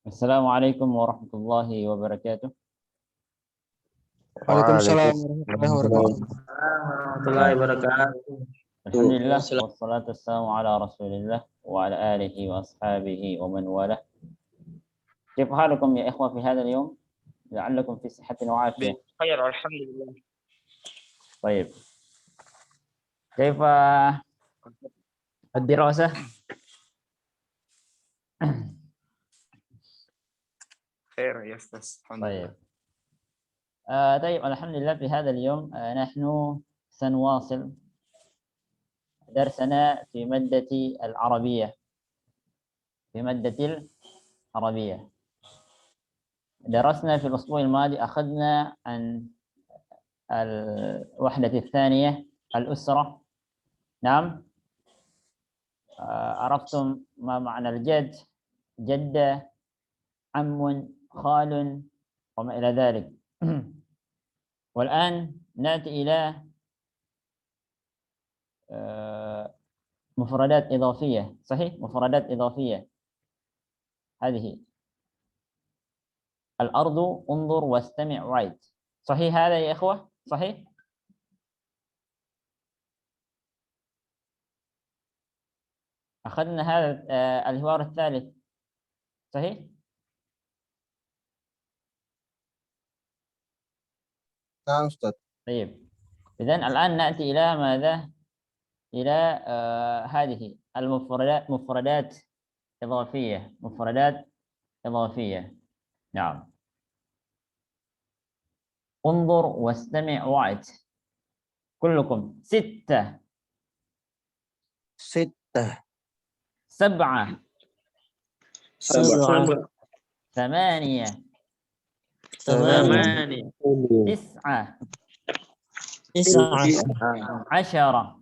السلام عليكم ورحمة الله وبركاته. Waalaikumsalam warahmatullahi wabarakatuh. warahmatullahi wabarakatuh. الحمد لله والصلاة والسلام على رسول الله وعلى آله وأصحابه ومن والاه. كيف حالكم يا إخوة في هذا اليوم؟ لعلكم في صحة وعافية. بخير الحمد لله. طيب، كيف الدراسة؟ خير يا أستاذ الحمد لله. طيب الحمد لله في هذا اليوم نحن سنواصل درسنا في مادة العربية. درسنا في الأسبوع الماضي، أخذنا عن الوحدة الثانية الأسرة. نعم، عرفتم ما معنى الجد، جدة، عم، خال وما إلى ذلك. والآن نأتي إلى مفردات إضافية. صحيح، مفردات إضافية. هذه الأرض، انظر واستمع وعد. صحيح هذا يا إخوة؟ صحيح؟ أخذنا هذا الحوار الثالث. صحيح؟ نعم أستاذ. طيب، إذن الآن نأتي إلى ماذا؟ إلى هذه مفردات إضافية. نعم، انظر واستمع وعد. كلكم. 6 7 7 8 8 9 9 10.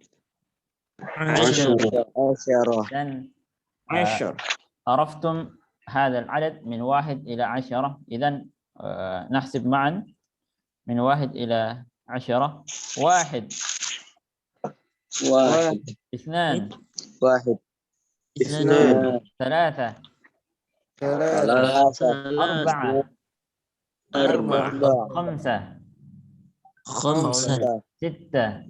10 إذن 10 عرفتم هذا العدد من 1 إلى 10. إذن نحسب معا من 1 إلى 10. 1 2 2 3 4 5 6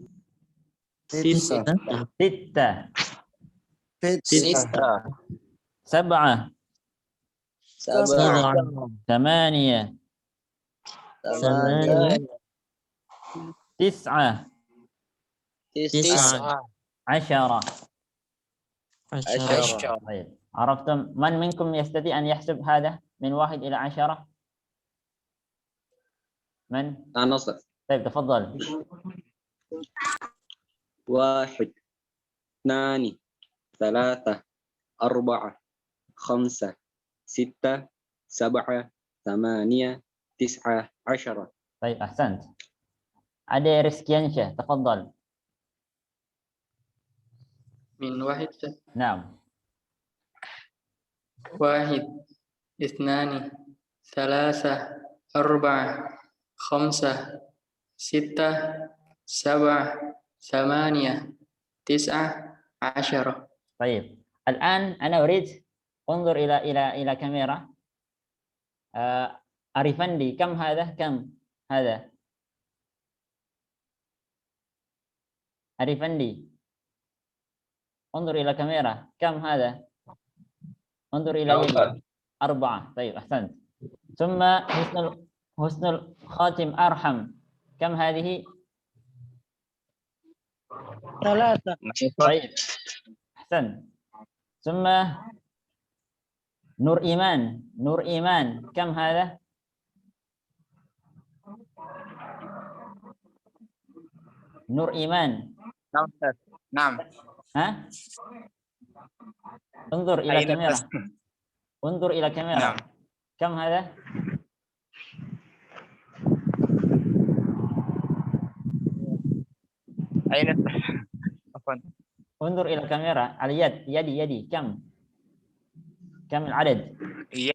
6 7 8 9 10. طيب، عرفتم؟ من منكم يستطيع أن يحسب هذا من 1 إلى 10؟ من؟ أنا أصلا. طيب تفضل. 1 2 3 4 5 6 7 8 9 10. طيب أحسنت. ada Rizkiansyah، تفضل. من 1 نعم. 1 2 3 4 5 6 7 8 9 10. طيب الآن أنا أريد انظر إلى كاميرا. أريفندي، كم هذا؟ كم هذا؟ أريفندي، انظر إلى كاميرا. كم هذا؟ انظر إلى يدي. 4. طيب أحسنت. ثم حسن الخاتم أرحم، كم هذه؟ 3. طيب أحسنت. ثم نور إيمان، كم هذا؟ نور إيمان. نعم أستاذ. نعم. ها؟ انظر إلى كاميرا. انظر إلى كاميرا. نعم. كم هذا؟ أين أستاذ؟ عفوا. انظر إلى كاميرا. اليد، يدي كم العدد؟ إيه.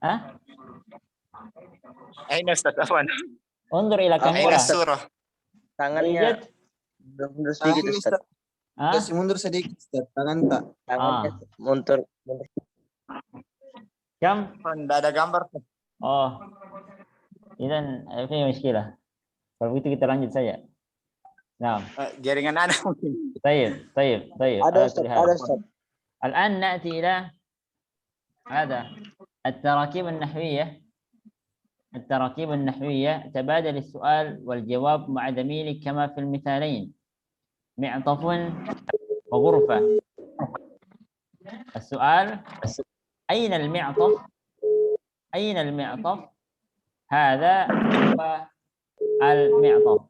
ها؟ أين أستاذ؟ عفوا. انظر إلى أين كاميرا. الصورة؟ Tangannya اليد. sedikit Ustaz. Ah, Kasih mundur sedikit, Ustaz. Tangan tak. Mundur. kam? Tidak ada gambar. Oh, idan fi muskilah. Kalau begitu kita lanjut saja. Nah, Jaringan ada mungkin. طيب طيب طيب. Ada على Ustaz, كل حال. ada Ustaz. الآن نأتي إلى هذا التراكيب النحوية. التراكيب النحوية تبادل السؤال والجواب مع زميلك كما في المثالين، معطف وغرفة. السؤال: أين المعطف؟ أين المعطف؟ هذا هو المعطف.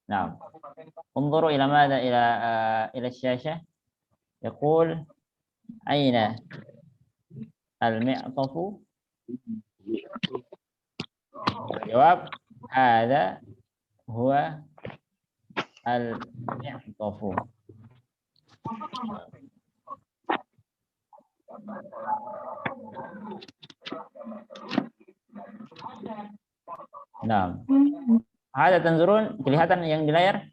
نعم، انظروا إلى ماذا؟ إلى الشاشة. يقول: أين المعطف؟ الجواب: هذا هو المعطف. Nah, ada tanzurun, kelihatan yang di layar?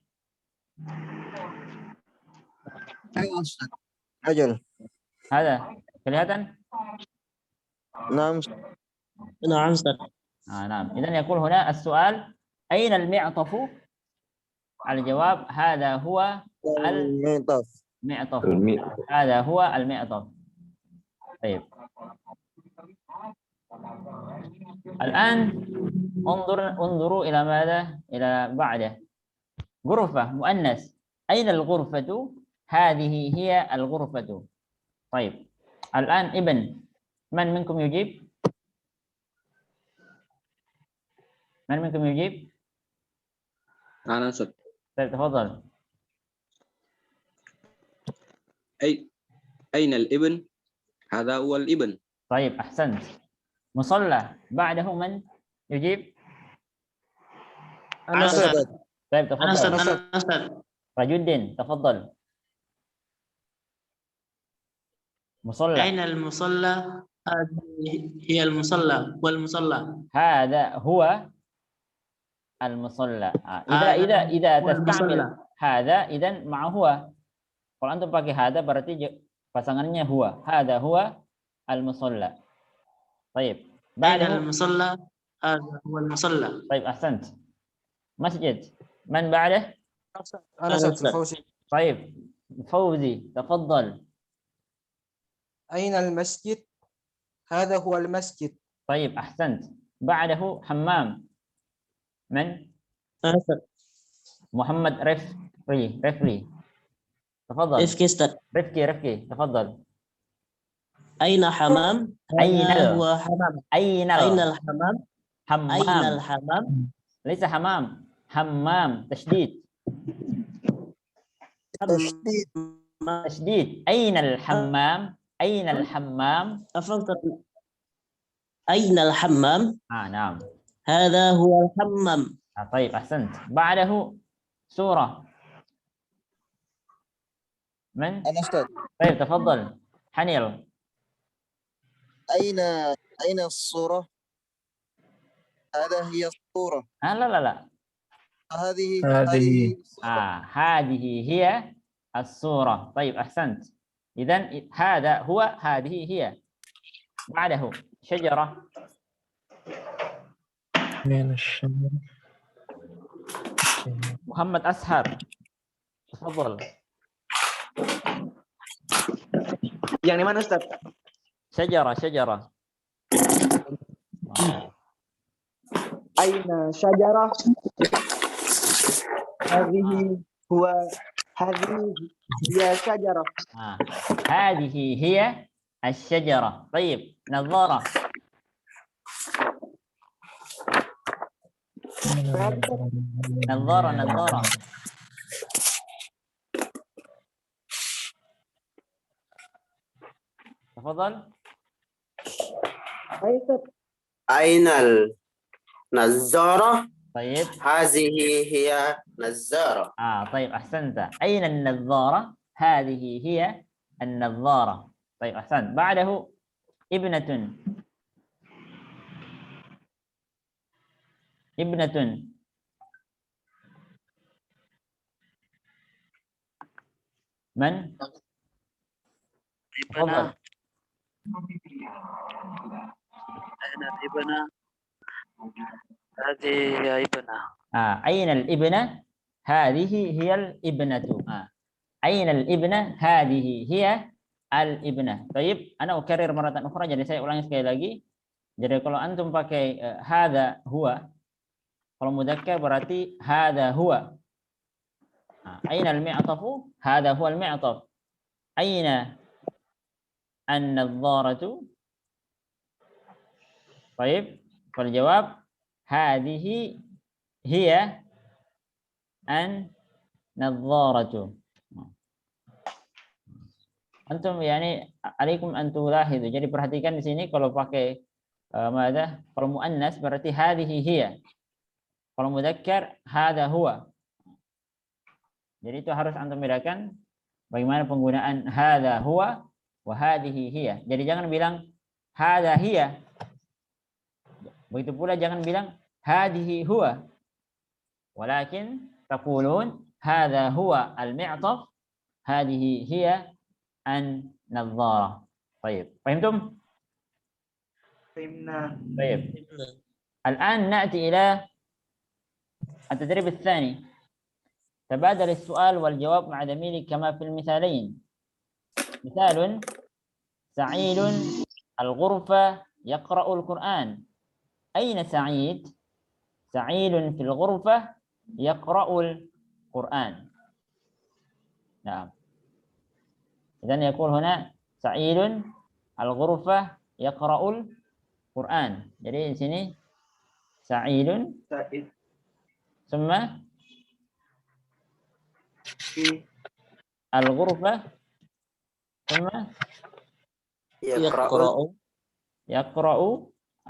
Ayo, Ustaz. Ajal. Ada, kelihatan? Naam. نعم أستاذ. نعم. إذن يقول هنا السؤال: أين المعطف؟ الجواب: هذا هو المعطف. المعطف. هذا هو المعطف. طيب. الآن انظروا إلى ماذا؟ إلى بعده. غرفة مؤنث. أين الغرفة؟ هذه هي الغرفة. طيب. الآن ابن، من منكم يجيب؟ من منكم يجيب؟ أنا أستاذ. طيب تفضل. أين الابن؟ هذا هو الابن. طيب أحسنت. مصلى، بعده من يجيب؟ أنا أستاذ. طيب أنا أستاذ. تفضل. أنا أستاذ. رجل تفضل. مصلى. أين المصلى؟ هذه هي المصلى والمصلى. هذا هو المصلى. إذا تستعمل هذا إذن مع هو. Kalau antum pakai hada berarti pasangannya huwa. Hada huwa al-musalla. Baik. أين المصلى؟ هذا هو المصلى. طيب أحسنت. مسجد. من بعده؟ أنا أستاذ فوزي. طيب فوزي تفضل. أين المسجد؟ هذا هو المسجد. طيب أحسنت. بعده حمام. من؟ أنا أستاذ. محمد رفري تفضل. رفقي أستاذ. رفقي تفضل. أين حمام؟ هذا هو حمام. أين الحمام؟ حمام. أين الحمام؟ ليس حمام، حمام تشديد. تشديد. أين الحمام؟ أين الحمام؟ أين الحمام؟ نعم. هذا هو الحمام. طيب أحسنت. بعده سورة. من؟ أنا أستاذ. طيب تفضل حنيل. أين الصورة؟ هذا هي الصورة. لا. هذه هذه هي الصورة. طيب أحسنت. إذن هذا هو، هذه هي. بعده شجرة. محمد أسهر تفضل. Yang di mana Ustaz? شجرة. أين شجرة؟ هذه هي شجرة. هذه هي الشجرة. طيب نظارة. نظارة. تفضل. أين النظارة؟ طيب. هذه هي نظارة. طيب أحسنت. أين النظارة؟ هذه هي النظارة. طيب أحسنت. بعده ابنة. من؟ تفضل. أين الابنة؟ هذه هي ابنة. أين الابنة؟ هذه هي الابنة. أين الابنة؟ هذه هي الابنة. طيب, أنا أكرر مرة أخرى, jadi saya ulangi sekali lagi. Jadi kalau antum pakai hadza huwa, kalau mudzakkar berarti hadza huwa. Aina al-mi'tafu? Hadza huwa al-mi'taf. Aina an-nadharatu? Baik, kalau jawab hadhihi hiya an-nadharatu. Antum yani alaikum an tulahidu. Jadi perhatikan di sini kalau pakai kalau muannas berarti hadhihi hiya. Kalau mudzakkar hadza huwa. Jadi itu harus antum bedakan bagaimana penggunaan hadza huwa wa hadhihi hiya. Jadi jangan bilang hadza hiya. Begitu pula jangan bilang hadhihi huwa. Walakin taqulun hadza huwa al-mi'taf, hadhihi hiya an-nadhara. Baik. Fahimtum? فهمنا. طيب. الآن نأتي إلى التدريب الثاني. تبادل السؤال والجواب مع زميلك كما في المثالين. مثال: سعيد الغرفة يقرأ القرآن. أين سعيد؟ سعيد في الغرفة يقرأ القرآن. نعم. إذن يقول هنا سعيد الغرفة يقرأ القرآن. Jadi di sini سعيد ثم الغرفة ثم يقرأ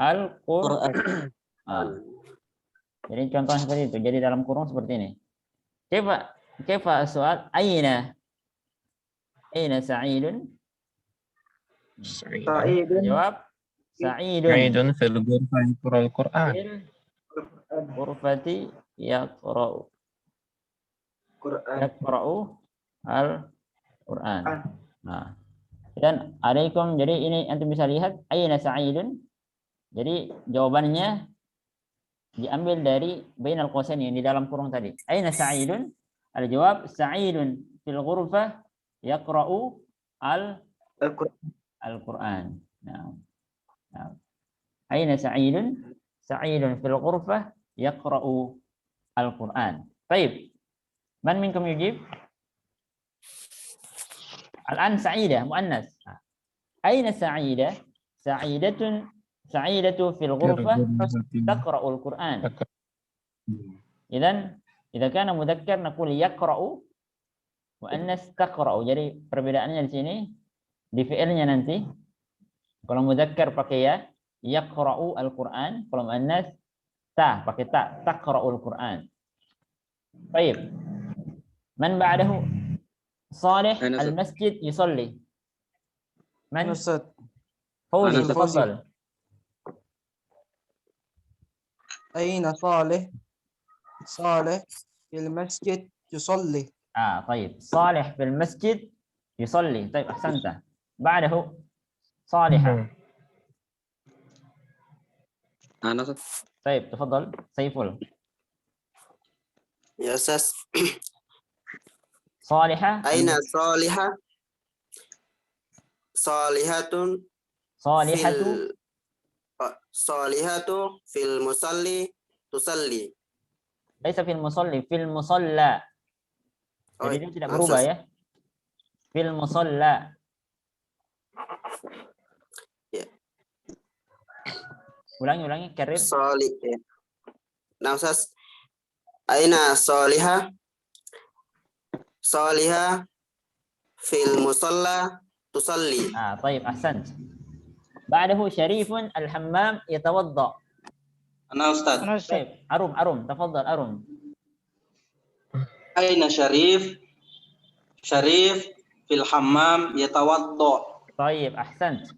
القرآن. Jadi contoh seperti itu. Jadi dalam kurung seperti ini. Kaifa soal aina Sa'idun? Jawab Sa'idun fil ghurfati yaqra'ul Qur'an. Ghurfati yaqra'u al-Qur'an. Nah. Dan alaikum, jadi ini antum bisa lihat aina Sa'idun. Jadi jawabannya diambil dari bainal qausain yang di dalam kurung tadi. Aina Sa'idun? Al-jawab Sa'idun fil ghurfah yaqra'u al-Qur'an. Nah. Aina Sa'idun? Sa'idun fil ghurfah yaqra'u al-Qur'an. Baik. Man minkum yujib? Al-an Sa'idah muannas. Aina Sa'idah? Sa'idatu fil ghurfah taqra'u al-Qur'an. Idzan idza kana mudzakkar naqul yaqra'u, muannas taqra'u. Jadi perbedaannya di sini di fi'ilnya nanti. Kalau mudzakkar pakai ya, yaqra'u al-Qur'an. Kalau muannas pakai ta, taqra'u al-Qur'an. Baik. Man ba'dahu? Salih al-masjid yusalli. Man? Fawzi, tafadhal. أين صالح في المسجد يصلي. طيب. صالح في المسجد يصلي. طيب أحسنت. بعده صالحة. أنا طيب تفضل سيفul. يا أستاذ. صالحة. أين صالحة؟ صالحة في المصلي تصلي. ليس في المصلي، في المصلى. Jadi dia tidak berubah ya. Fil musalla. Ulangi, karir. Nah, Ustaz. Aina salihah? Salihah fil musalla tusalli. طيب أحسنت. بعده شريف الحمام يتوضأ. أنا أستاذ. طيب أروم تفضل أروم. أين شريف في الحمام يتوضأ. طيب أحسنت.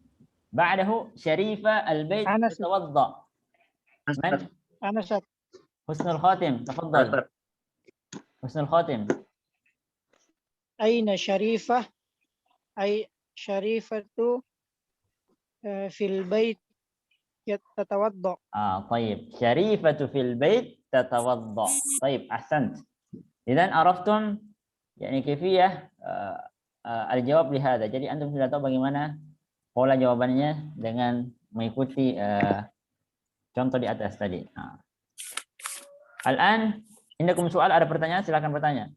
بعده شريفة البيت يتوضأ. من؟ أنا شاك. حسن الخاتم تفضل. حسن الخاتم. أين شريفة أي شريفة في البيت تتوضأ. طيب شريفة في البيت تتوضأ. طيب أحسنت. إذن عرفتم يعني كيفية الجواب لهذا. Jadi antum sudah tahu bagaimana pola jawabannya dengan mengikuti contoh di atas tadi. Al-an indakum soal, ada pertanyaan, silakan bertanya.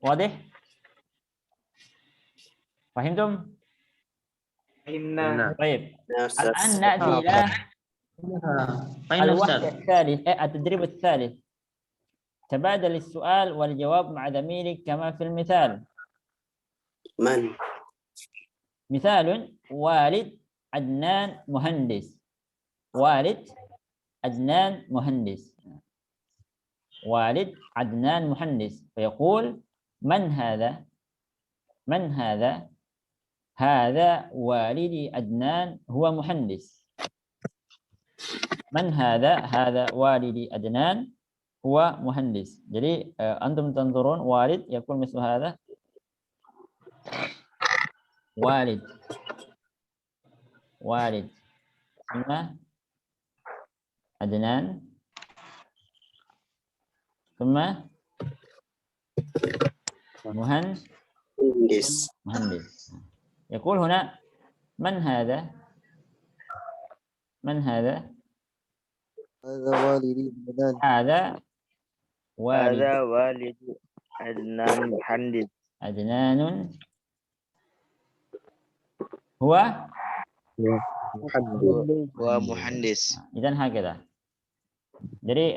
Wadih? Fahimtum? Fahimna. Baik. Ya, Ustaz. Al-an na'ti ila أين الوحدة أستاذ؟ الثالث التدريب الثالث. تبادل السؤال والجواب مع زميلك كما في المثال. Man. مثال: والد عدنان مهندس. والد عدنان مهندس. والد عدنان مهندس. فيقول من هذا؟ من هذا؟ هذا والدي عدنان هو مهندس. من هذا؟ هذا والدي عدنان هو مهندس. Jadi antum tanzurun walid يقول مثل هذا. والد والد ثم عدنان ثم Mendis. مهندس. يقول هنا من هذا؟ من هذا؟ هذا والدي عدنان. هذا والد والد عدنان مهندس. عدنان هو ومهندس. إذن هكذا. Jadi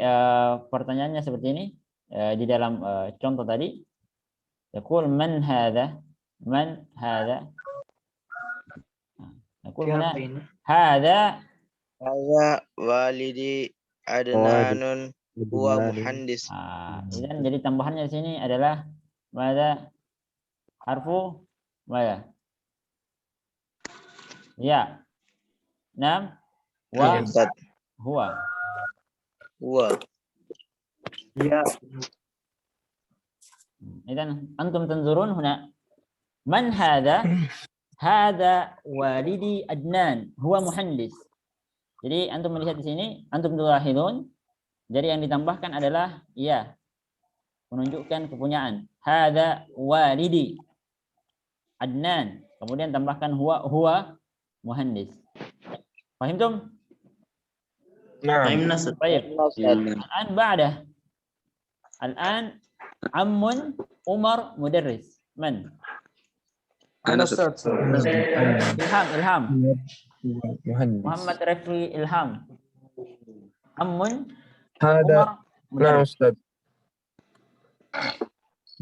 pertanyaannya seperti ini di dalam contoh tadi. يقول من هذا؟ من هذا؟ يقول هنا هذا والدي عدنان هو مهندس. إذن jadi tambahannya di sini adalah ماذا؟ harfu ماذا؟ Ya. Nam. Wa. Huwa. Ya. Idan antum tanzurun huna man hadha? Hadha walidi Adnan, huwa muhandis. Jadi antum melihat di sini, antum tulahidun. Jadi yang ditambahkan adalah ya, menunjukkan kepunyaan. Hadha walidi Adnan. Kemudian tambahkan huwa muhandis. Fahimtum? فهمنا. طيب. الآن بعده. الآن عم عمر مدرس. من؟ أنا أستاذ. إلهام. مهندس. محمد رفي إلهام. عم هذا عمر نعم مدرس. أستاذ.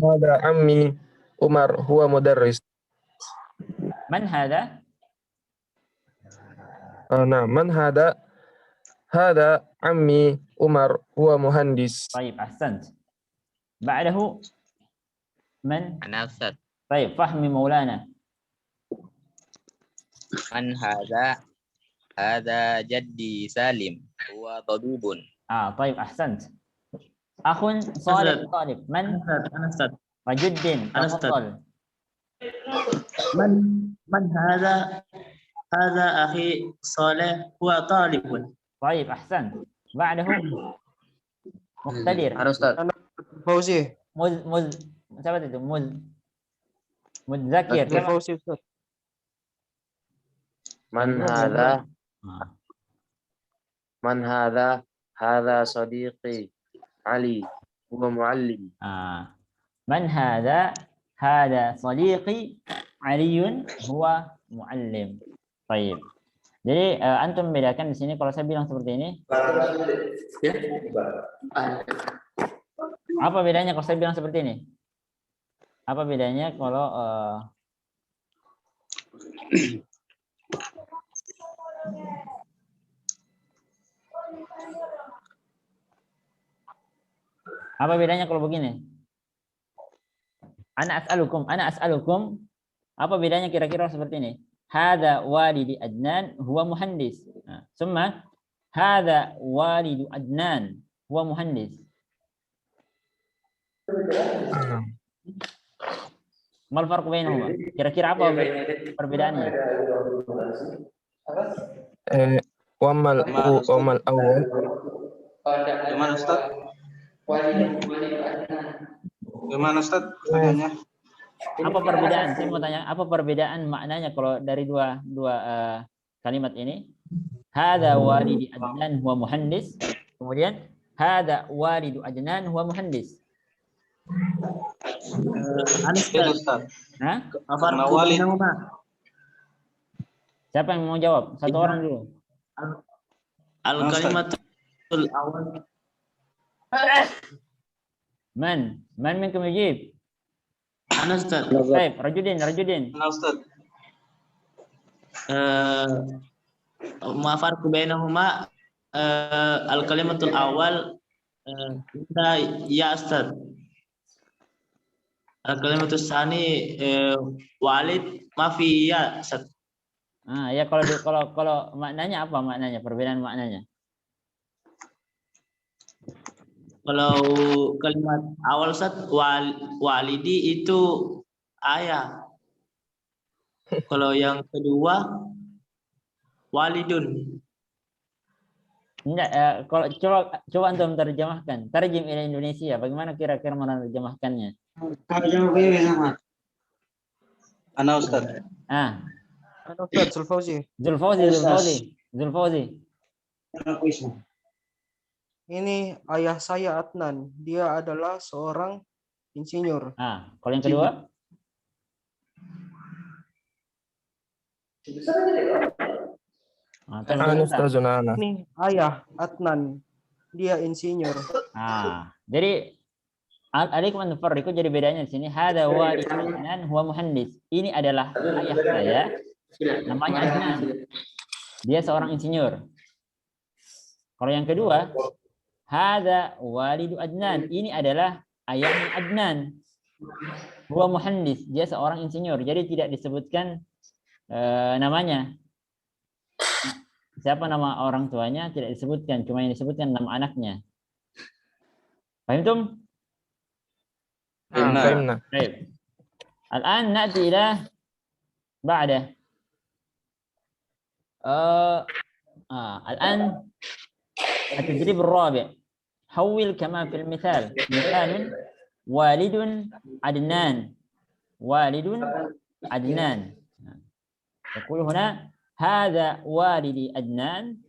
هذا عمي عمر هو مدرس. من هذا؟ نعم من هذا؟ هذا عمي عمر هو مهندس. طيب أحسنت. بعده من؟ أنا أستاذ. طيب فهمي مولانا. من هذا؟ هذا جدي سالم هو طبيب. طيب أحسنت. أخ صالح طالب. من؟ أنا أستاذ. وجد تفضل. من هذا؟ هذا أخي صالح هو طالب. طيب أحسنت. بعده مقتدر. أنا أستاذ. فوزي. siapa itu? Mudzakir. فوزي أستاذ. من هذا؟ من هذا؟ هذا صديقي علي هو معلم. من هذا؟ هذا صديقي علي هو معلم. طيب. Jadi antum membedakan di sini kalau saya bilang seperti ini. Apa bedanya kalau saya bilang seperti ini? Apa bedanya kalau apa bedanya kalau begini? Ana as'alukum. Apa bedanya kira-kira seperti ini? Hada walidi Adnan huwa muhandis. Summa hada walidu Adnan huwa muhandis. Mal farq bainahuma? Kira-kira apa perbedaannya? Wamal awal. Gimana Ustaz? Gimana Ustaz? Pertanyaannya? Apa perbedaan? Saya mau tanya, apa perbedaan maknanya kalau dari dua kalimat ini? Hada walidi Adnan huwa muhandis. Kemudian hada walidu Adnan huwa muhandis. Beda Ustaz. Hah? Karena walid. Siapa yang mau jawab? Satu orang dulu. Al-kalimatul awal. Man minkum yujib. Ana Ustaz. Baik, Rajudin. Mana Ustaz? Ma farqu bainahuma al-kalimatul awal ya Ustaz. Al-kalimatul tsani walid ma fi ya Ustaz. Ya kalau maknanya apa maknanya? Perbedaan maknanya? Kalau kalimat awal Ustaz walidi itu ayah. Kalau yang kedua walidun. Enggak, kalau coba antum terjemahkan. Tarjim ila Indonesia. Bagaimana kira-kira menerjemahkannya? Ana Ustaz. Ustaz Zulfauzi. Zulfauzi. Ini ayah saya Adnan. Dia adalah seorang insinyur. Kalau yang kedua? Ini ayah Adnan. Dia insinyur. Jadi alaikum an tufarriqu, jadi bedanya di sini hada walid Adnan huwa muhandis. Ini adalah ayah saya. Namanya Adnan. Dia seorang insinyur. Kalau yang kedua, hada walidu Adnan. Ini adalah ayahnya Adnan. Huwa muhandis. Dia seorang insinyur. Jadi tidak disebutkan namanya. Siapa nama orang tuanya tidak disebutkan, cuma yang disebutkan nama anaknya. Fahimtum? Fahimna. Baik. Al-an na'ti ila ba'da. الآن التدريب الرابع. حول كما في المثال. مثال والد عدنان. والد عدنان. يقول هنا هذا والدي عدنان.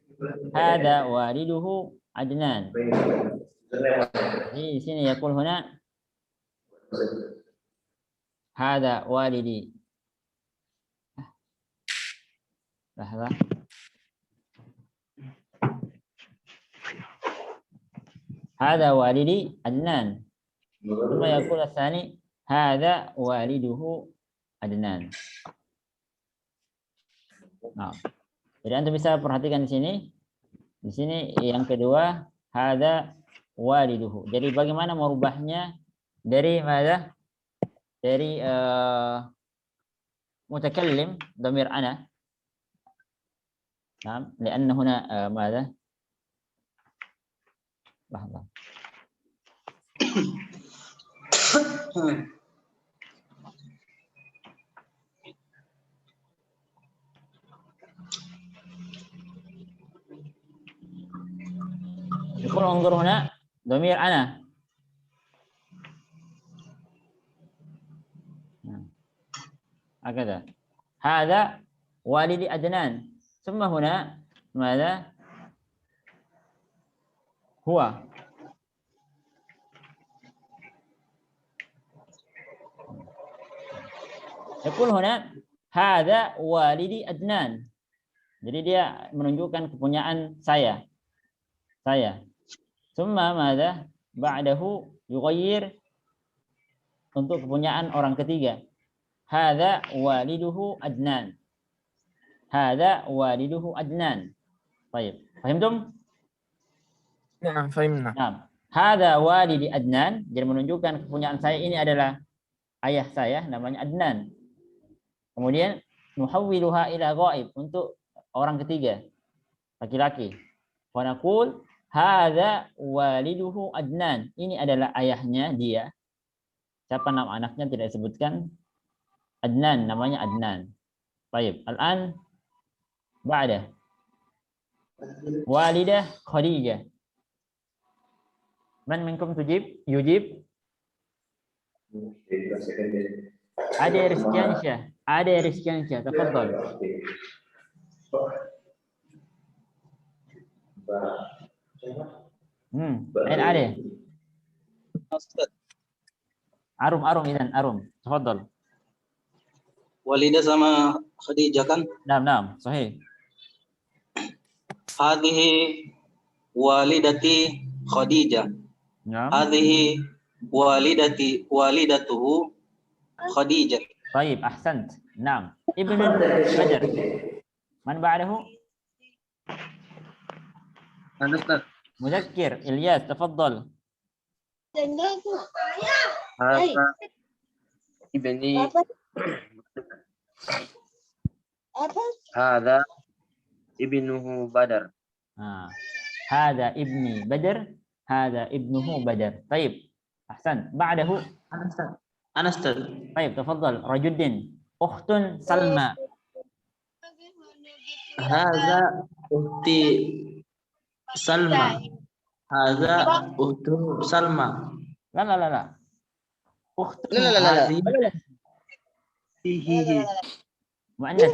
هذا والده عدنان. di sini يقول هنا هذا والدي. لحظة. هذا والدي عدنان. ثم يقول الثاني هذا والده عدنان. Jadi Anda bisa perhatikan di sini. Di sini yang kedua hada waliduhu. Jadi bagaimana merubahnya dari mana? Dari mutakallim dhamir ana. نعم لأن هنا ماذا؟ لحظة. يقول انظر هنا ضمير أنا. هكذا. هذا والدي عدنان. ثم هنا ماذا؟ هو. يقول هنا هذا والدي عدنان. Jadi dia menunjukkan kepunyaan saya. ثم ماذا؟ بعده يغير untuk kepunyaan orang ketiga. هذا والده عدنان. هذا والده عدنان. طيب فهمتم؟ Nah, fahimna. Nah, هذا والدي عدنان, jadi menunjukkan kepunyaan saya ini adalah ayah saya namanya Adnan. Kemudian nuhawwiluha ila ghaib, untuk orang ketiga laki-laki. Wa naqul hadza waliduhu Adnan. Ini adalah ayahnya dia Siapa nama anaknya tidak disebutkan. Adnan, namanya Adnan. Baik, al-an ba'da. Walidah Khadijah. Man minkum tujib? Yujib? Ada Rizkiansyah. Ada Rizkiansyah. Tafadhal. Ain ada. Ustaz. Arum idan arum. Tafadhal. Walidah sama Khadijah kan? Naam, sahih. Hadhihi walidati Khadijah. Naam. Hadhihi walidatuhu Khadijah. Baik, ahsant. Naam. Ibnu Badr. Man ba'dahu? Ana Ustaz. Muzakkir Ilyas, tafadhal. Hadza ibni Hadza ibnuhu Badar. Hada ibni Badr. Hada ibnuhu Badr. Baik. Ahsan. Ba'dahu? أنا أستاذ. Baik, tafadhal. Rajuddin. Ukhtun Salma. هذا أختي سلمى. هذا أخت سلمى. La. Ukhtun هذه muannas.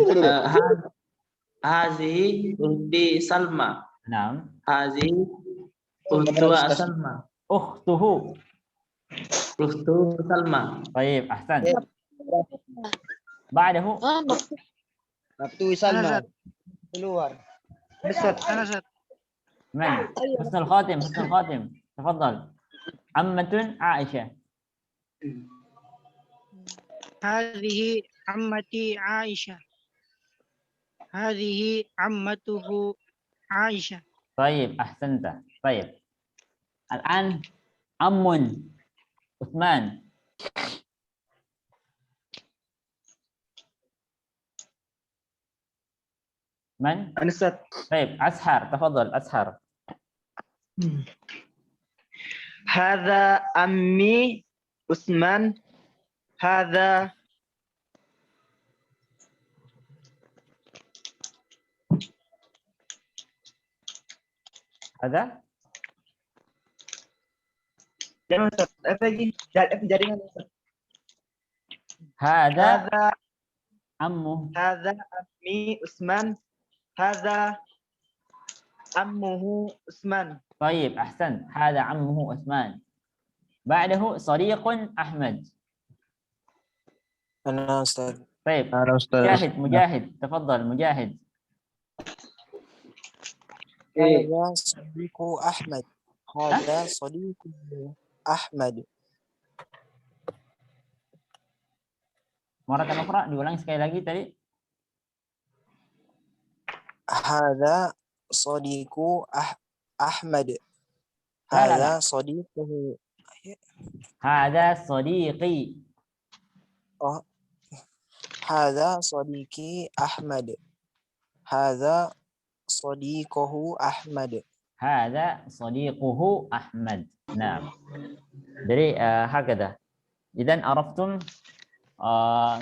هذه أختي سلمى. Naam. هذه أختها سلمى. Ukhtuhu. أخت سلمى. Baik, ahsan. Ba'dahu? Salma. Keluar. أنا أستاذ. من؟ حسن الخاتم. تفضل. عمة عائشة. هذه عمتي عائشة. هذه عمته عائشة. طيب، أحسنت. طيب، الآن عم عثمان. من؟ أنا أستاذ. طيب، أسحر. تفضل أسحر. هذا أمي عثمان. هذا هذا jangan Ustaz. Apa lagi? Jaringan Ustaz. هذا هذا عمه. هذا أمي عثمان. هذا عمه عثمان. طيب، أحسنت. هذا عمه عثمان. بعده صديق أحمد. أنا أستاذ. طيب، أنا أستاذ. مجاهد. تفضل مجاهد. هذا صديق أحمد. هذا صديق أحمد. Maratan ukhra, diulangi sekali lagi tadi. هذا صديق أحمد. لا، لا، هذا لا. صديقه. هذا صديقي. هذا صديقي أحمد. هذا صديقه أحمد. هذا صديقه أحمد. نعم. Jadi hakada. Idan araftum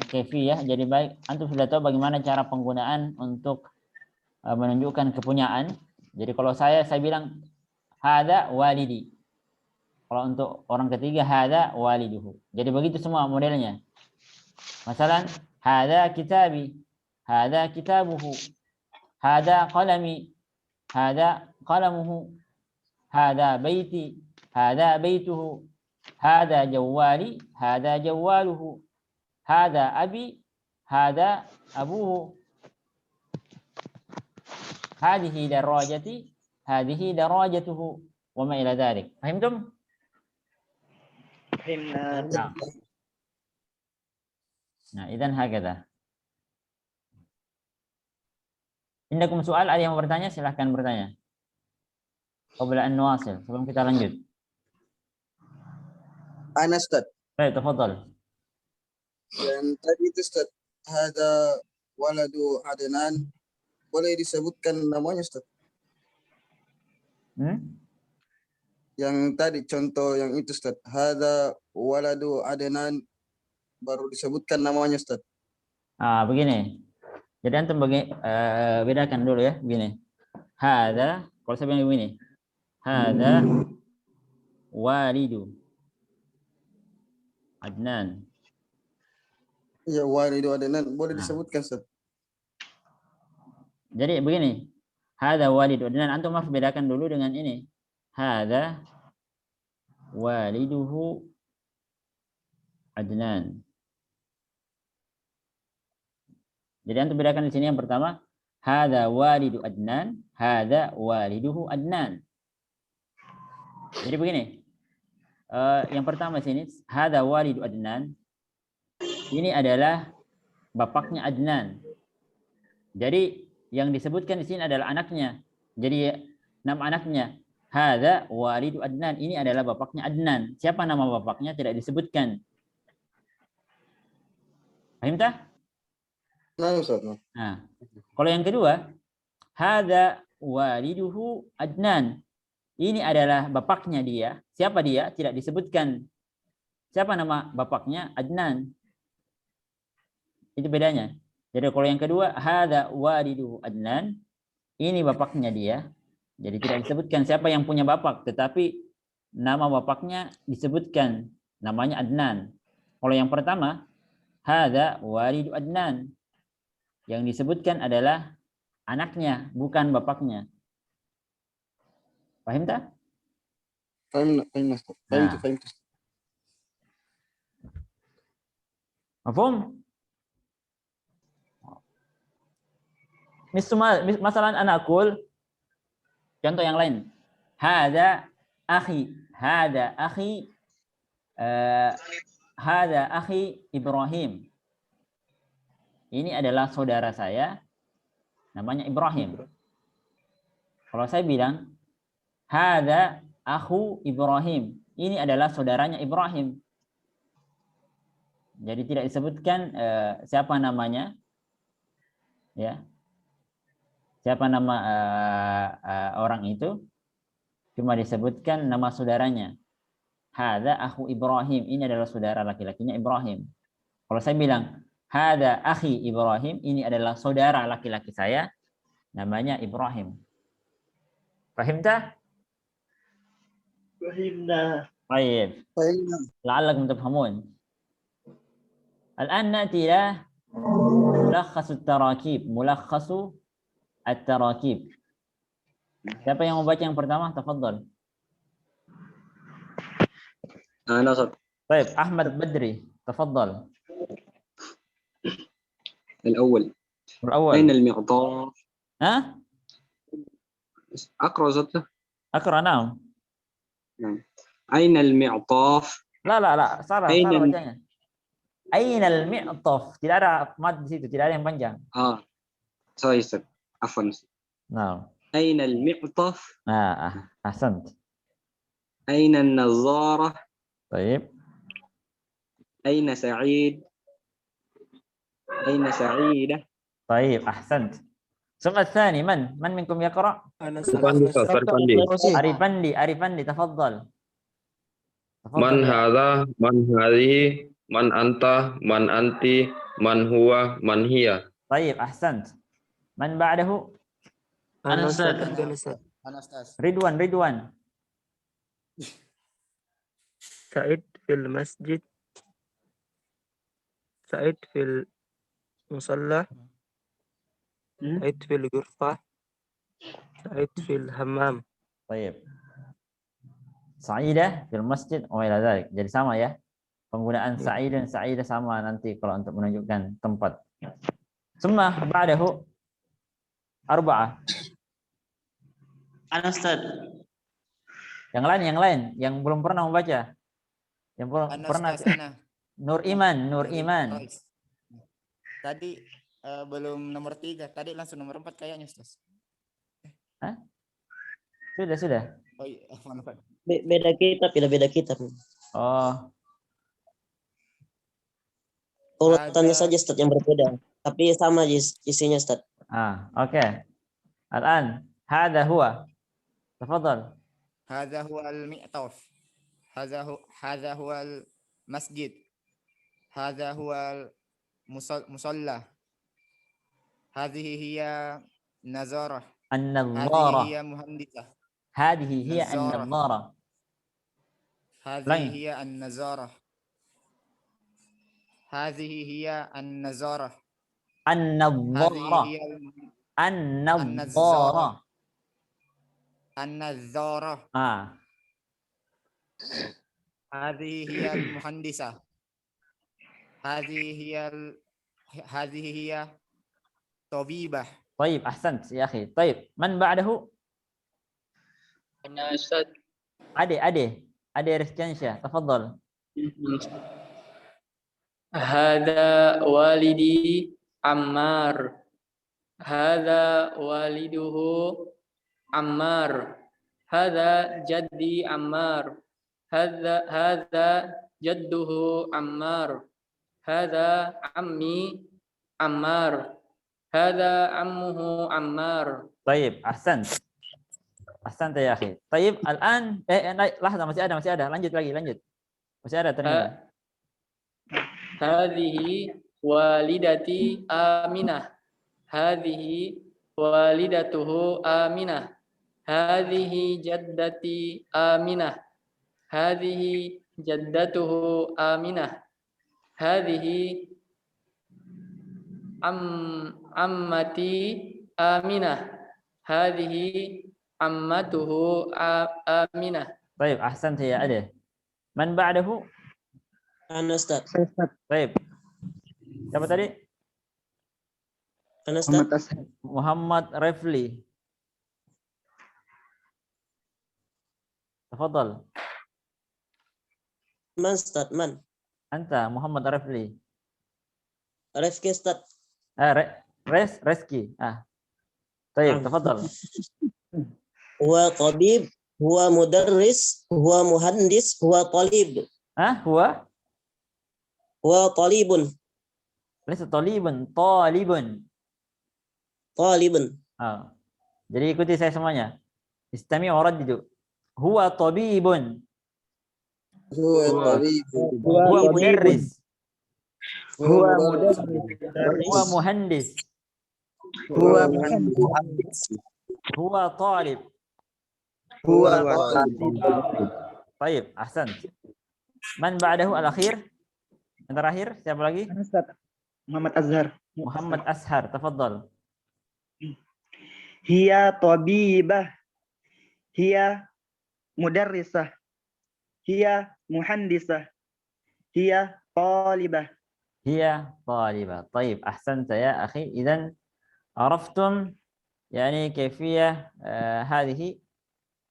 kaifiyah. Jadi baik, antum sudah tahu bagaimana cara penggunaan untuk menunjukkan kepunyaan. Jadi kalau saya bilang hada walidi. Kalau untuk orang ketiga hada waliduhu. Jadi begitu semua modelnya. Masalan, hada kitabi, hada kitabuhu, hada qalami, hada qalamuhu, hada baiti, hada baituhu, hada jawali, hada jawaluhu, hada abi, hada abuhu. هذه دراجتي، هذه دراجته، وما إلى ذلك. فهمتم؟ فهمنا. Nah, idzan hakadha. Indakum soal, ada yang mau bertanya? Silahkan bertanya. Qabla an nuwasil, sebelum kita lanjut. أنا أستاذ. Baik, tafadhal. Dan tadi itu Ustaz, ada waladu Adnan, boleh disebutkan namanya Ustaz? Yang tadi contoh yang itu Ustaz. Hada waladu Adnan, baru disebutkan namanya Ustaz. Begini. Jadi antum bedakan dulu ya, begini. Hada, kalau saya bilang begini. Hada walidu Adnan. Ya, walidu Adnan boleh disebutkan Ustaz. Jadi begini. Hada walidu Adnan, antum harus bedakan dulu dengan ini. Hada waliduhu Adnan. Jadi antum bedakan di sini yang pertama, hada walidu Adnan, hada waliduhu Adnan. Jadi begini. Yang pertama sini, hada walidu Adnan. Ini adalah bapaknya Adnan. Jadi yang disebutkan di sini adalah anaknya. Jadi nama anaknya hada walidu Adnan, ini adalah bapaknya Adnan. Siapa nama bapaknya tidak disebutkan. Paham tak? Nah, Ustaz. Nah, kalau yang kedua, hada waliduhu Adnan. Ini adalah bapaknya dia. Siapa dia? Tidak disebutkan. Siapa nama bapaknya? Adnan. Itu bedanya. Jadi kalau yang kedua, hada waliduhu Adnan. Ini bapaknya dia. Jadi tidak disebutkan siapa yang punya bapak, tetapi nama bapaknya disebutkan, namanya Adnan. Kalau yang pertama, hada walidu Adnan. Yang disebutkan adalah anaknya, bukan bapaknya. Paham tak? Fahim Ustaz. Fahim. Mafhum? Masalah anakul. Contoh yang lain. Hada akhi. Hada akhi Ibrahim. Ini adalah saudara saya. Namanya Ibrahim. Kalau saya bilang, hada akhu Ibrahim. Ini adalah saudaranya Ibrahim. Jadi tidak disebutkan siapa namanya. Ya. Siapa nama orang itu, cuma disebutkan nama saudaranya. Hada akhu Ibrahim, ini adalah saudara laki-lakinya Ibrahim. Kalau saya bilang, hada akhi Ibrahim, ini adalah saudara laki-laki saya, namanya Ibrahim. Fahim tak? Fahimna. Baik. La'allakum tafhamun. Al-an na'ti ila mulakhasu at-tarakib, mulakhasu at-tarakib. Siapa yang mau baca yang pertama? Tafadhal. أنا Ustaz. Baik, Ahmad Badri. Tafadhal. الأول الأول. أين المعطاف؟ ها؟ أقرأ Ustaz. أقرأ نعم. أين المعطاف؟ لا salah Aina bacanya. Ainal mi'taf. Tidak ada mad di situ, tidak ada yang panjang. Sorry Ustaz. Afwan. Nah. أين المعطف؟ أحسنت. أين النظارة؟ طيب. أين سعيد؟ أين سعيدة؟ طيب أحسنت. ثم الثاني من منكم يقرأ؟ Arifandi تفضل. Man hadha, man hadhihi, man anta, man anti, man huwa, man hiya. طيب أحسنت. من بعده؟ أنا أستاذ. Ridwan. Sa'id fil masjid. Sa'id fil musalla. Sa'id fil ghurfah. Sa'id fil hammam. طيب. Sa'idah fil masjid wa ila dzalik. Jadi sama ya. Penggunaan sa'id dan sa'idah sama nanti kalau untuk menunjukkan tempat. Summa ba'dahu arba'ah. أنا أستاذ. Yang lain yang belum pernah membaca. Yang belum pernah. Nur Iman. Tadi belum nomor 3, tadi langsung nomor 4 kayaknya Ustaz. Hah? Sudah. Oh iya, maaf. Beda kitab. Oh. Urutannya saja Ustaz yang berbeda. Tapi sama isinya Ustaz. Oke. Al-an hada huwa. Tafadhal. Hadza huwal mi'taf. Hadza huwal masjid. Hadza huwal musalla. Hadhihi hiya nazarah. Hadhihi An-nadhara. hiya muhandisah. Hadhihi hiya Nazarah. an-nadhara. Hadhihi hiya an-nazarah. Hadhihi hiya an-nazarah. An-nadhara. Hadhihi hiya An-nadhara. an-nazarah. Hadhihi hiya al-muhandisah. Hadhihi hiya tabibah. طيب أحسنت يا أخي. طيب من بعده؟ أنا أستاذ. أدي ريسكانشا تفضل. هذا والدي عمار. هذا والده عمار. هذا جدي عمار. هذا جده عمار. هذا عمي عمار. هذا عمه عمار. طيب أحسنت يا أخي. طيب الآن لحظة masih ada lanjut masih ada ternyata. هذه والدتي آمنة. هذه والدته آمنة. هذه جدتي آمنة. هذه جدته آمنة. هذه عمتي آمنة. هذه عمته آمنة. طيب أحسنت يا أدي. من بعده؟ Ana Ustaz. طيب siapa tadi? Ana Ustaz. Muhammad Refli. تفضل. Man Ustaz, man. أنت محمد رفلي. Rifki Ustaz. رزكي. طيب تفضل. Huwa tabib, huwa mudarris, huwa muhandis, huwa talib. Huwa talibun. ليس طالبا، طالب. Talibun. Jadi ikuti saya semuanya. Istami' wa raddidu. Huwa tabibun. Huwa Huwa mudarris. Huwa Huwa muhandis. Huwa muhandis. Huwa talib. Huwa Baik, ahsan. Man ba'dahu al-akhir? Yang terakhir, siapa lagi? Muhammad Azhar. Muhammad Ashar, tafadhal. Hiya tabibah. Hiya mudarrisah. Hiya muhandisah. Hiya talibah. Hiya talibah. Taib, ahsanta ya akhi. Idzan araftum yani kaifiyah hadhihi.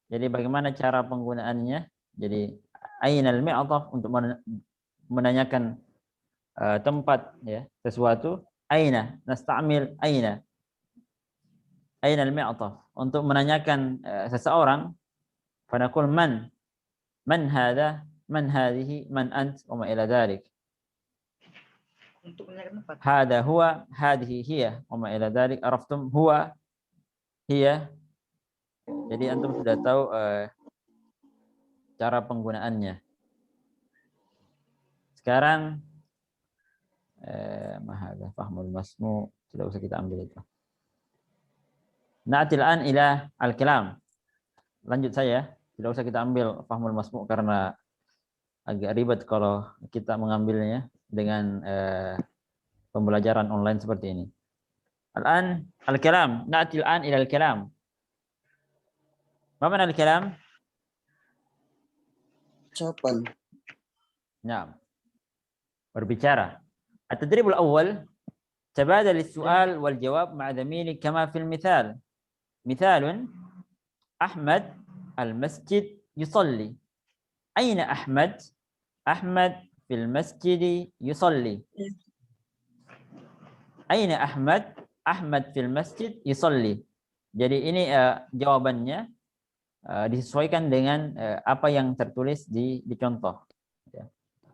Jadi bagaimana cara penggunaannya? Jadi ainal mi'taf untuk menanyakan tempat ya sesuatu. Aina nasta'mil aina. Ainal mi'taf untuk menanyakan seseorang. Fanaqul man hadha, man hadhihi, man ant wa ma ila dhalik. Untuk menanyakan tempat. Hada huwa, hadhihi hiya wa ma ila dhalik. Araftum huwa, hiya. Jadi antum sudah tahu cara penggunaannya. Sekarang mahadha fahmul masmu, tidak usah kita ambil itu. Na'til an ila al-kalam. Lanjut saya, tidak usah kita ambil fahmul masmu karena agak ribet kalau kita mengambilnya dengan pembelajaran online seperti ini. Al-an al-kalam, na'til an ila al-kalam. Apa makna al-kalam? Ucapan. Naam. Berbicara. At-tadrib al-awwal تبادل السؤال والجواب مع زميلك كما في المثال. مثال: أحمد المسجد يصلي. أين أحمد؟ أحمد في المسجد يصلي. أين أحمد؟ أحمد في المسجد يصلي. Jadi ini jawabannya disesuaikan dengan apa yang tertulis di contoh.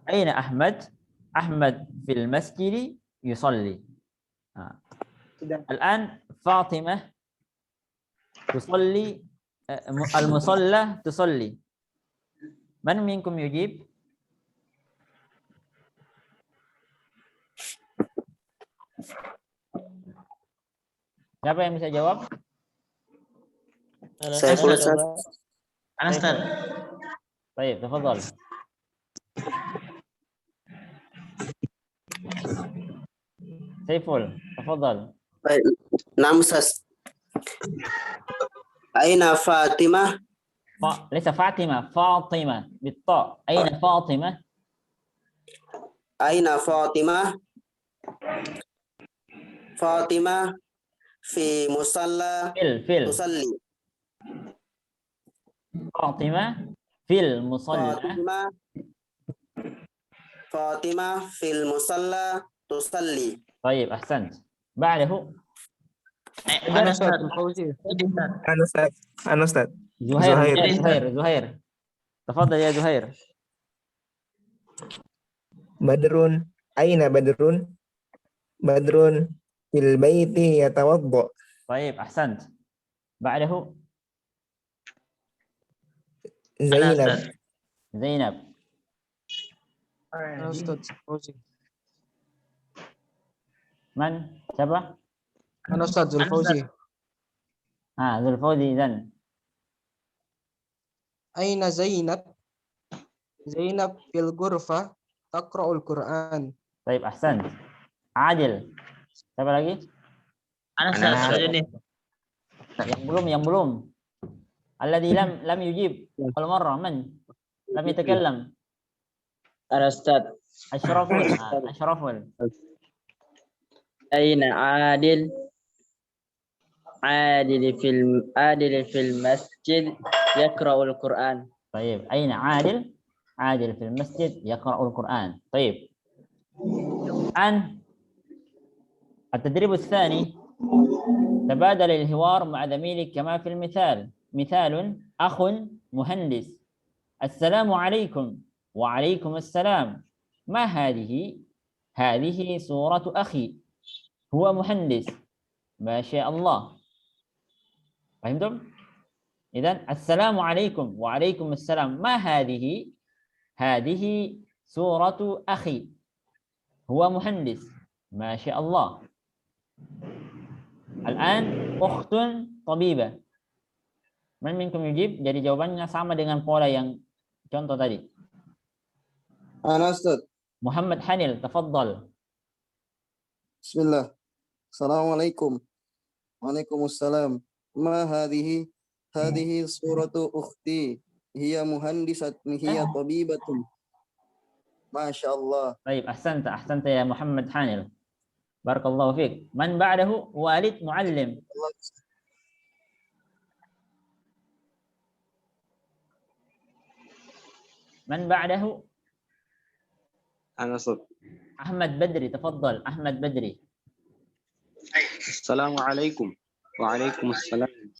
Aina Ahmad? Ahmad fil masjid yusalli. Al-an Fatimah tusalli Al-musalla tusalli. Man minkum yujib? Siapa yang bisa jawab? Saya Ustaz. Ana Ustaz. Baik, tafadhal. Saiful, tafadhal. Baik. Nah, Ustaz. Aina Fatimah? ليس فاطمة، فاطمة بالطاء. أين فاطمة؟ Aina Fatimah? Fatimah fi musalla fil. tusalli. فاطمة في المصلى. Fatimah fil musalla tusalli. طيب أحسنت. بعده Ana Ustaz. Anu Ustaz. زهير. تفضل يا زهير. Badrun. Aina Badrun? Badrun fil baiti yatawadda. طيب أحسنت. بعده زينب. Ustaz Fauzi. من؟ siapa؟ Ana Ustaz Zulfauzi. Zulfauzi إذن. Aina Zainab? Zainab fil ghurfa taqra'ul Qur'an. طيب أحسنت. عادل. siapa lagi? Ana Ustaz. yang belum. الذي لم يجيب أول مرة من؟ لم يتكلم. Ana Ustaz. أشرفول. Aina Adil? Adil fil masjid yaqra'ul Qur'an. طيب أين عادل؟ عادل في المسجد يقرأ القرآن. طيب الآن التدريب الثاني، تبادل الحوار مع زميلك كما في المثال. مثال: أخ مهندس. السلام عليكم. وعليكم السلام. ما هذه؟ هذه صورة أخي، هو مهندس. ما شاء الله. فهمتم؟ إذن السلام عليكم وعليكم السلام. ما هذه؟ هذه صورة أخي، هو مهندس. ما شاء الله. الآن أخت طبيبة. من منكم يجيب؟ Jadi jawabannya sama dengan pola yang contoh tadi. Ana Ustaz. Muhammad Hanil, tafadhal. Bismillah. Assalamualaikum. Waalaikumsalam. Ma hadhihi? Hadhihi suratu ukhti. Hiya muhandisatun, hiya tabibatun. Masya Allah. طيب أحسنت يا محمد حانل. بارك الله فيك. من بعده؟ والد معلم. من بعده؟ أنا صوت. أحمد بدري، تفضل أحمد بدري. السلام عليكم. وعليكم السلام.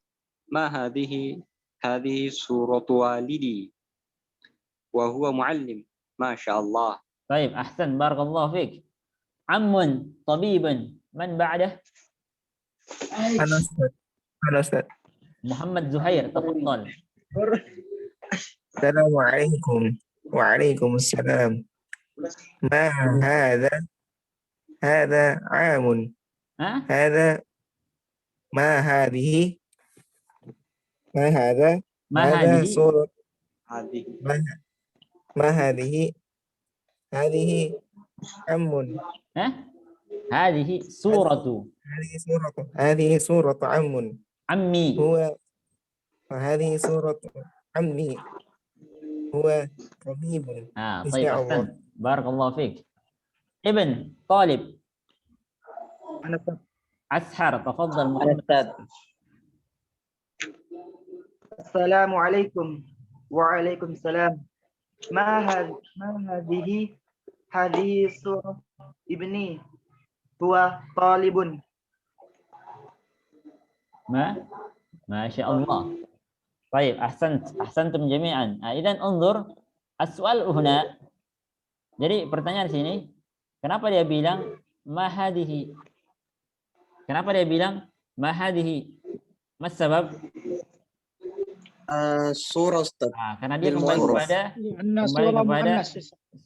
ما هذه؟ هذه صورة والدي وهو معلم. ما شاء الله. طيب أحسن، بارك الله فيك. عم طبيب. من بعده؟ Ana Ustaz. محمد زهير، تفضل. Assalamualaikum. Waalaikumsalam. Ma hadha? Hadha amun. Hadha ma hadhihi? Ma hadha? ما Hadha هذه؟ surat. هذه Ma hadhihi? Hadhihi amun. هذه صورة. هذه صورة عم. عمي. هو وهذه صورة عمي. هو طبيب. طيب أحسن، بارك الله فيك. ابن طالب. أسحر، تفضل محمد. السلام عليكم. وعليكم السلام. ما هذه؟ هذه صورة ابني. هو طالب. ما شاء الله. طيب أحسنتم جميعا. إذن انظر السؤال هنا. Jadi pertanyaan sini, kenapa dia bilang ma hadhihi? Kenapa dia bilang ma hadhihi? Mas sabab? Surah Ustaz. Nah, karena dia Bil kembali mu'annas. kepada Lianna kembali surah kepada muannas.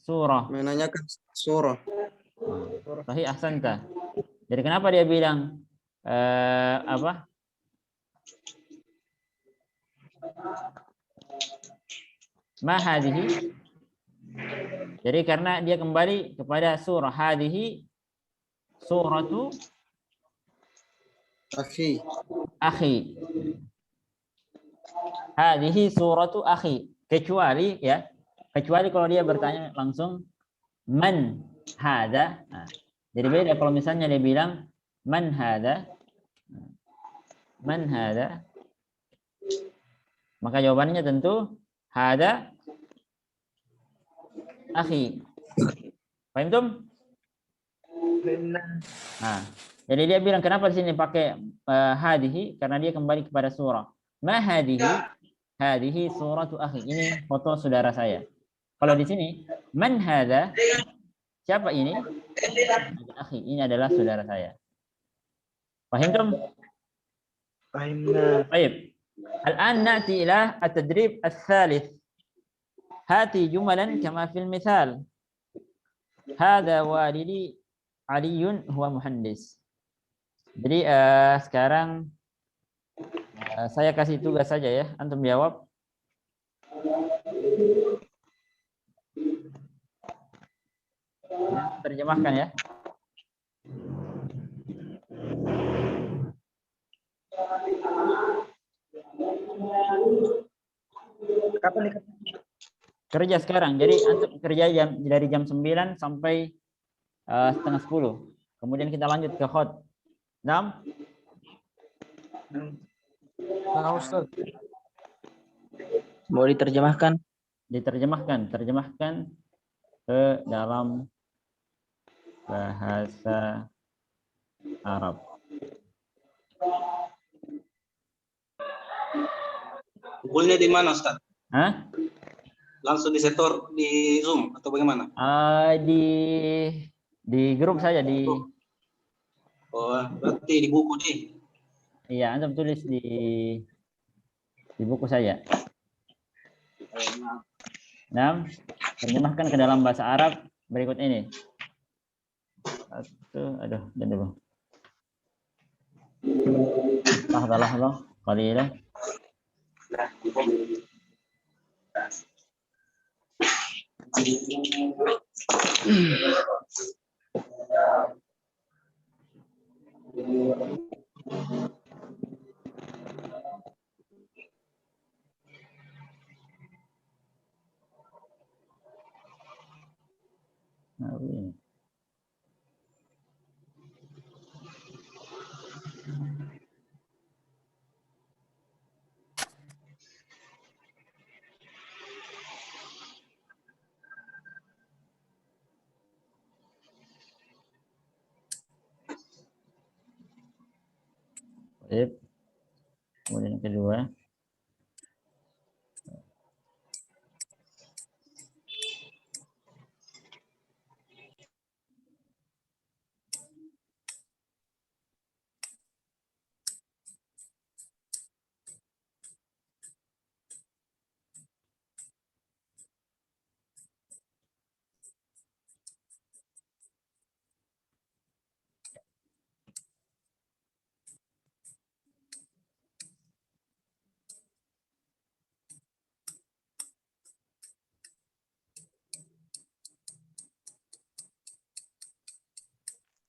surah. Menanyakan surah. Sahih, ahsanta. Jadi kenapa dia bilang apa? Ma hadhihi. Jadi karena dia kembali kepada surah hadhihi suratu Akhi. akhi. Hadhihi suratu akhi. Kecuali kalau dia bertanya langsung man hada. Nah, jadi beda kalau misalnya dia bilang man hada. Man hada. Maka jawabannya tentu hada akhi. Paham tum? Nah, jadi dia bilang kenapa di sini pakai hadihi, karena dia kembali kepada surah. Ma hadihi? Hadihi suratu akhi. Ini foto saudara saya. Kalau di sini man hada? Siapa ini? Akhi. Ini adalah saudara saya. Paham tum? Fahimna. Baik. الآن نأتي إلى التدريب الثالث. هاتي جملا كما في المثال. هذا والدي علي هو مهندس. Jadi sekarang saya kasih tugas saja ya, antum jawab. Ya, terjemahkan ya. Kapan nih? Kerja sekarang. Jadi antum kerja dari jam 9 sampai setengah 10. Kemudian kita lanjut ke khot. 6. Nah, Ustaz. Mau diterjemahkan? Terjemahkan ke dalam bahasa Arab. Kumpulnya di mana, Ustaz? Hah? Langsung disetor di Zoom atau bagaimana? Di grup saja di. Oh, berarti di buku nih. Iya, antum tulis di buku saja. 6. Terjemahkan ke dalam bahasa Arab berikut ini. Dan dulu. Lahzah, qalilah. Kemudian yang kedua.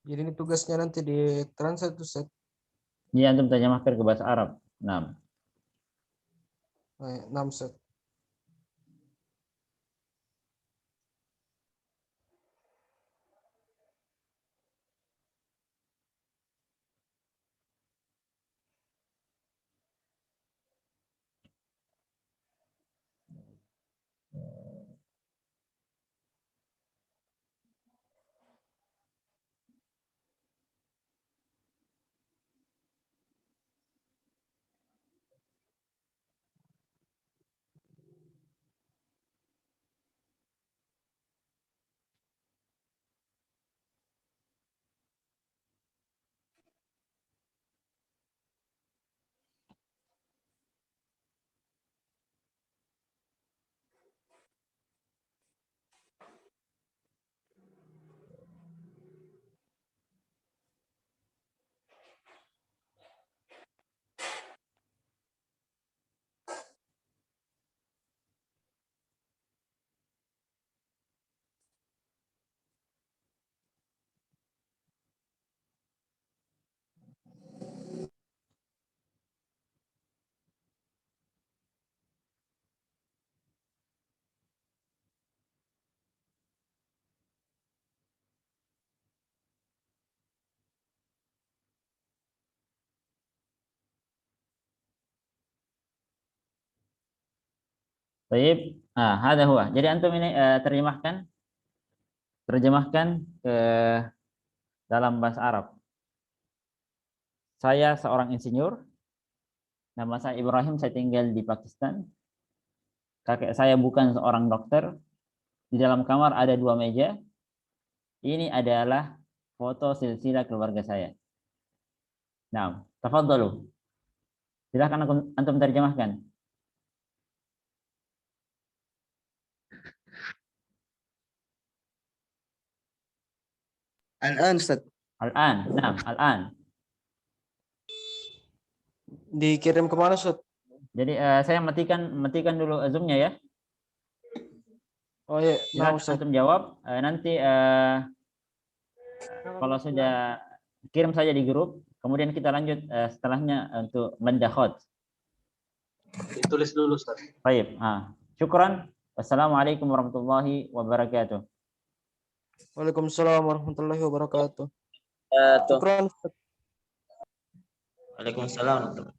Jadi ini tugasnya nanti di translate Ustaz. Ini antum terjemahkan ke bahasa Arab. 6. 6 Ustaz. Baik, hada huwa. Jadi antum ini terjemahkan ke dalam bahasa Arab. Saya seorang insinyur. Nama saya Ibrahim, saya tinggal di Pakistan. Kakek saya bukan seorang dokter. Di dalam kamar ada 2 meja. Ini adalah foto silsilah keluarga saya. Nah, tafadhalu. Silakan antum terjemahkan. Al-an Ustaz. Al-an. Nah, al-an. Dikirim kemana, Ustaz? Jadi saya matikan dulu Zoom-nya ya. Oh iya, nah, Silakan Ustaz. antum jawab. Nanti kalau sudah kirim saja di grup, kemudian kita lanjut setelahnya untuk mendakhot. Ditulis dulu, Ustaz. Baik. Syukran. Wassalamualaikum warahmatullahi wabarakatuh. Waalaikumsalam warahmatullahi wabarakatuh. Tuh. Syukran, Ustaz. Waalaikumsalam.